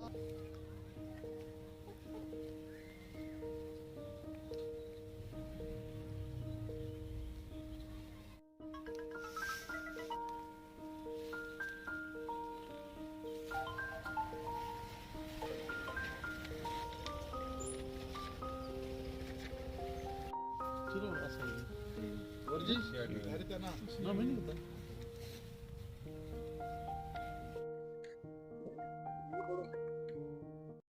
चलो ऐसा ही है। और जी ना मैं नहीं पता।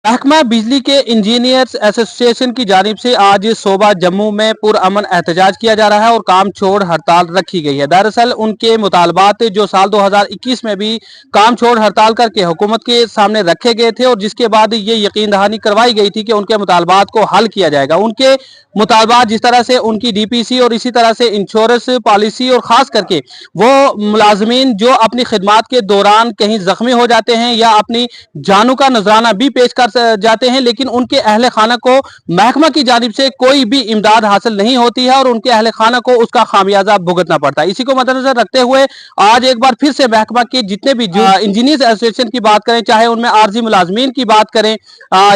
महकमा बिजली के इंजीनियर्स एसोसिएशन की जानिब से आज सोबा जम्मू में पुरअमन एहतजाज किया जा रहा है और काम छोड़ हड़ताल रखी गई है। दरअसल उनके मुतालबात जो साल 2021 में भी काम छोड़ हड़ताल करके हुकूमत के सामने रखे गए थे और जिसके बाद ये यकीन दहानी करवाई गई थी कि उनके मुतालबात को हल किया जाएगा। उनके मुतालबात जिस तरह से उनकी डीपीसी और इसी तरह से इंश्योरेंस पॉलिसी और खास करके वो मुलाजमीन जो अपनी खिदमात के दौरान कहीं जख्मी हो जाते हैं या अपनी जानों का नजराना भी पेश कर जाते हैं, लेकिन उनके अहले खाना को महकमा की जानिब से कोई भी इमदाद हासिल नहीं होती है और उनके अहले खाना को उसका खामियाजा भुगतना पड़ता है। इसी को मद्देनजर रखते हुए आज एक बार फिर से महकमा के जितने भी इंजीनियर्स एसोसिएशन की बात करें, चाहे उनमें आरजी मुलाजमीन की बात करें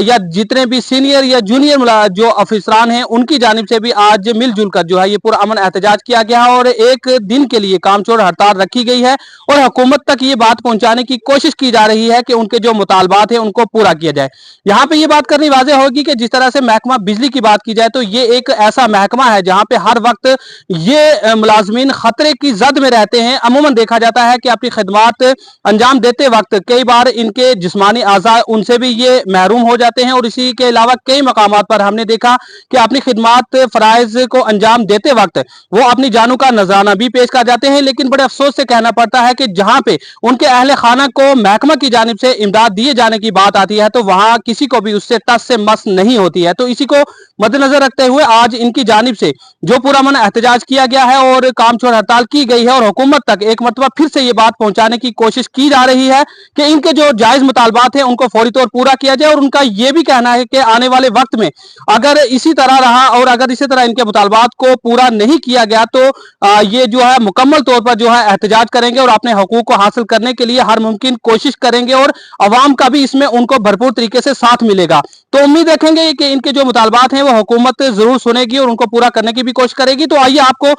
या जितने भी सीनियर या जूनियर जो अफसरान हैं उनकी जानिब से भी आज मिलजुल कर जो है ये पूरा अमन एहतजाज किया गया है और एक दिन के लिए काम छोड़ हड़ताल रखी गई है और हुकूमत तक ये बात पहुंचाने की कोशिश की जा रही है कि उनके जो मुतालबात हैं उनको पूरा किया जाए। यहाँ पे ये बात करनी वाज़ेह होगी कि जिस तरह से महकमा बिजली की बात की जाए तो ये एक ऐसा महकमा है जहाँ पे हर वक्त ये मुलाजमीन खतरे की जद में रहते हैं। अमूमन देखा जाता है कि अपनी खिदमात अंजाम देते वक्त कई बार इनके जिस्मानी आज़ा उनसे भी ये महरूम हो जाते हैं और इसी के अलावा कई मकामात पर हमने देखा कि अपनी खिदमात फ़राइज़ को अंजाम देते वक्त वो अपनी जानों का नजराना भी पेश कर जाते हैं। लेकिन बड़े अफसोस से कहना पड़ता है कि जहाँ पे उनके अहले खाना को महकमा की जानिब से इमदाद दिए जाने की बात आती है तो वहां किसी को भी उससे टस से मस नहीं होती है। तो इसी को मद्देनजर रखते हुए आज इनकी जानिब से जो पूरा मन एहतजाज किया गया है और काम छोड़ हड़ताल की गई है और हुकूमत तक एक मरतबा फिर से ये बात पहुंचाने की कोशिश की जा रही है कि इनके जो जायज मुतालबात हैं उनको फौरी तौर पूरा किया जाए। और उनका यह भी कहना है कि आने वाले वक्त में अगर इसी तरह रहा और अगर इसी तरह इनके मुतालबात को पूरा नहीं किया गया तो ये जो है मुकम्मल तौर पर जो है एहतजाज करेंगे और अपने हकूक को हासिल करने के लिए हर मुमकिन कोशिश करेंगे और अवाम का भी इसमें उनको भरपूर तरीके से साथ मिलेगा। तो उम्मीद रखेंगे कि इनके जो मुतालबात हैं वो हुकूमत जरूर सुनेगी और उनको पूरा करने की भी कोशिश करेगी। तो आइए आपको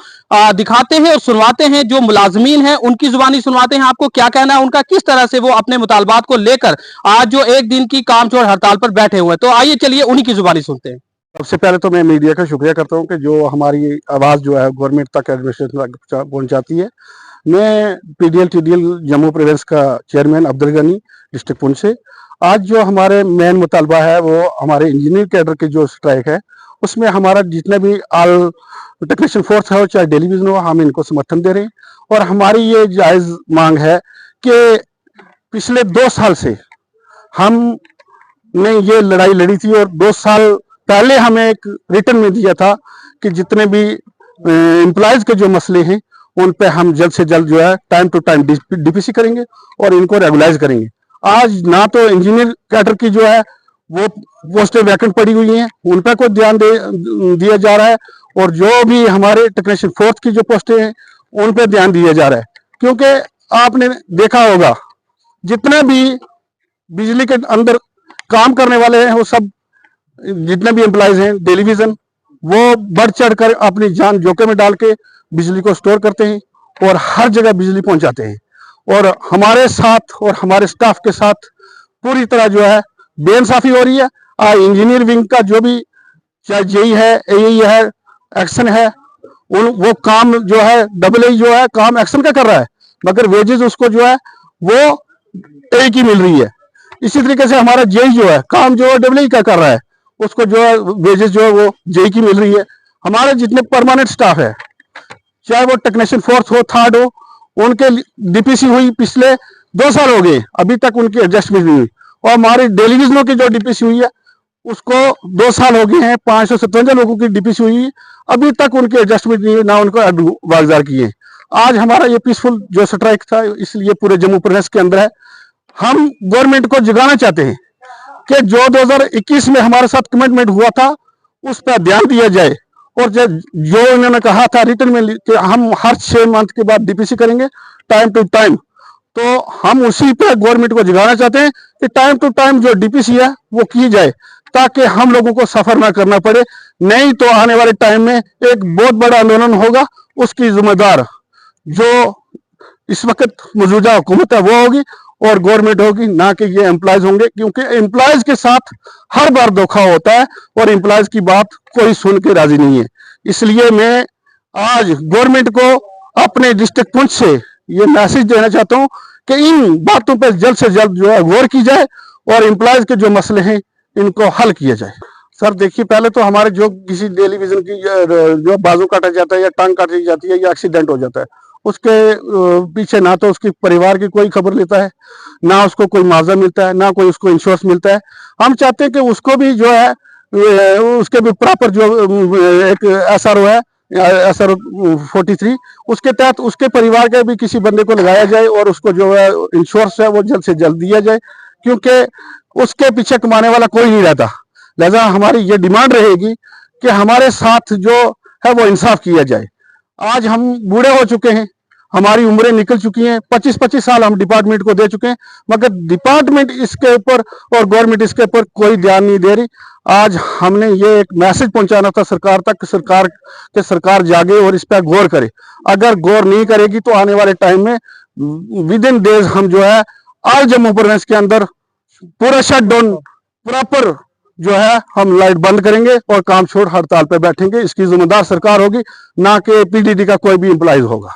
दिखाते हैं और सुनवाते हैं, जो मुलाजमीन हैं उनकी जुबानी सुनवाते हैं आपको क्या कहना है उनका, किस तरह से वो अपने मुतालबात को लेकर आज जो एक दिन की काम छोड़ हड़ताल पर बैठे हुए हैं। तो आइए चलिए उन्हीं की जुबानी सुनते हैं। सबसे पहले तो मैं मीडिया का शुक्रिया करता हूं कि जो हमारी आवाज़ जो है गवर्नमेंट तक एडमिनिस्ट्रेशन तक पहुंचाती है। मैं पीडीएल टीडीएल जम्मू प्रोविंस का चेयरमैन अब्दुल गनी डिस्ट्रिक्ट पुंछ से। आज जो हमारे मेन मुतालबा है वो हमारे इंजीनियर कैडर की जो स्ट्राइक है उसमें हमारा जितने भी ऑल टेक्नीशियन फोर्स है चाहे डेलीविजन हो हम इनको समर्थन दे रहे हैं। और हमारी ये जायज़ मांग है कि पिछले 2 साल से हमने ये लड़ाई लड़ी थी और 2 साल पहले हमें एक रिटर्न में दिया था कि जितने भी एम्प्लॉयज के जो मसले हैं उन पे हम जल्द से जल्द जो है टाइम टू टाइम डीपीसी करेंगे और इनको रेगुलाइज करेंगे। आज ना तो इंजीनियर कैडर की जो है वो पोस्टें वैकेंट पड़ी हुई हैं उन पर कोई ध्यान दिया जा रहा है और जो भी हमारे टेक्नीशियन फोर्स की जो पोस्टें हैं उन पर ध्यान दिया जा रहा है। क्योंकि आपने देखा होगा जितने भी बिजली के अंदर काम करने वाले हैं वो सब जितने भी एम्प्लॉयज हैं टेलीविजन वो बढ़ चढ़ कर अपनी जान जोखिम में डाल के बिजली को स्टोर करते हैं और हर जगह बिजली पहुंचाते हैं। और हमारे साथ और हमारे स्टाफ के साथ पूरी तरह जो है बेइंसाफी हो रही है। इंजीनियर विंग का जो भी चाहे जेई है एई है एक्शन है वो काम जो है डबल ए जो है काम एक्शन का कर रहा है मगर वेजेस उसको जो है वो ए की मिल रही है। इसी तरीके से हमारा जेई जो है काम जो है डबल ए का कर रहा है उसको जो है वेजेस जो है वो जेई की मिल रही है। हमारे जितने परमानेंट स्टाफ है चाहे वो टेक्नीशियन फोर्स हो थर्ड हो उनके डीपीसी हुई पिछले 2 साल हो गए अभी तक उनकी एडजस्टमेंट नहीं हुई। और हमारे डेलीविजनों की जो डीपीसी हुई है उसको 2 साल हो गए हैं 557 लोगों की डीपीसी हुई है अभी तक उनकी एडजस्टमेंट नहीं हुई ना उनको वागजार किए। आज हमारा ये पीसफुल जो स्ट्राइक था इसलिए पूरे जम्मू प्रोविंस के अंदर है। हम गवर्नमेंट को जगाना चाहते हैं कि जो 2021 में हमारे साथ कमिटमेंट हुआ था उस पर ध्यान दिया जाए और जो इन्होंने कहा था रिटर्न में कि हम हर 6 मंथ के बाद डीपीसी करेंगे टाइम टू टाइम तो हम उसी पे गवर्नमेंट को जगाना चाहते हैं कि टाइम टू टाइम जो डीपीसी है वो की जाए, ताकि हम लोगों को सफर ना करना पड़े। नहीं तो आने वाले टाइम में एक बहुत बड़ा आंदोलन होगा, उसकी जिम्मेदार जो इस वक्त मौजूदा हुकूमत है वो होगी और गवर्नमेंट होगी, ना कि ये एम्प्लॉयज होंगे, क्योंकि एम्प्लॉयज के साथ हर बार धोखा होता है और एम्प्लॉयज की बात कोई सुन के राजी नहीं है। इसलिए मैं आज गवर्नमेंट को अपने डिस्ट्रिक्ट पुंछ से ये मैसेज देना चाहता हूं कि इन बातों पर जल्द से जल्द जो है गौर की जाए और एम्प्लॉयज के जो मसले हैं इनको हल किया जाए। सर देखिए, पहले तो हमारे जो किसी टेलीविजन की जो बाजू काटा जाता है या टांग काटी जाती है या एक्सीडेंट हो जाता है, उसके पीछे ना तो उसके परिवार की कोई खबर लेता है, ना उसको कोई मुआवजा मिलता है, ना कोई उसको इंश्योरेंस मिलता है। हम चाहते हैं कि उसको भी जो है उसके भी प्रॉपर जो एक SRO है, SRO 43, उसके तहत उसके परिवार के भी किसी बंदे को लगाया जाए और उसको जो है इंश्योरेंस है वो जल्द से जल्द दिया जाए, क्योंकि उसके पीछे कमाने वाला कोई नहीं रहता। लिहाजा हमारी ये डिमांड रहेगी कि हमारे साथ जो है वो इंसाफ किया जाए। आज हम बूढ़े हो चुके हैं, हमारी उम्रें निकल चुकी हैं, 25-25 साल हम डिपार्टमेंट को दे चुके हैं, मगर डिपार्टमेंट इसके ऊपर और गवर्नमेंट इसके ऊपर कोई ध्यान नहीं दे रही। आज हमने ये एक मैसेज पहुंचाना था सरकार तक, सरकार जागे और इस पर गौर करे। अगर गौर नहीं करेगी तो आने वाले टाइम में विद इन डेज हम जो है ऑल जम्मू प्रोविंस के अंदर पूरा शटडाउन प्रॉपर जो है हम लाइट बंद करेंगे और काम छोड़ हड़ताल पे बैठेंगे। इसकी जिम्मेदार सरकार होगी, ना कि PDD का कोई भी एम्प्लॉय होगा।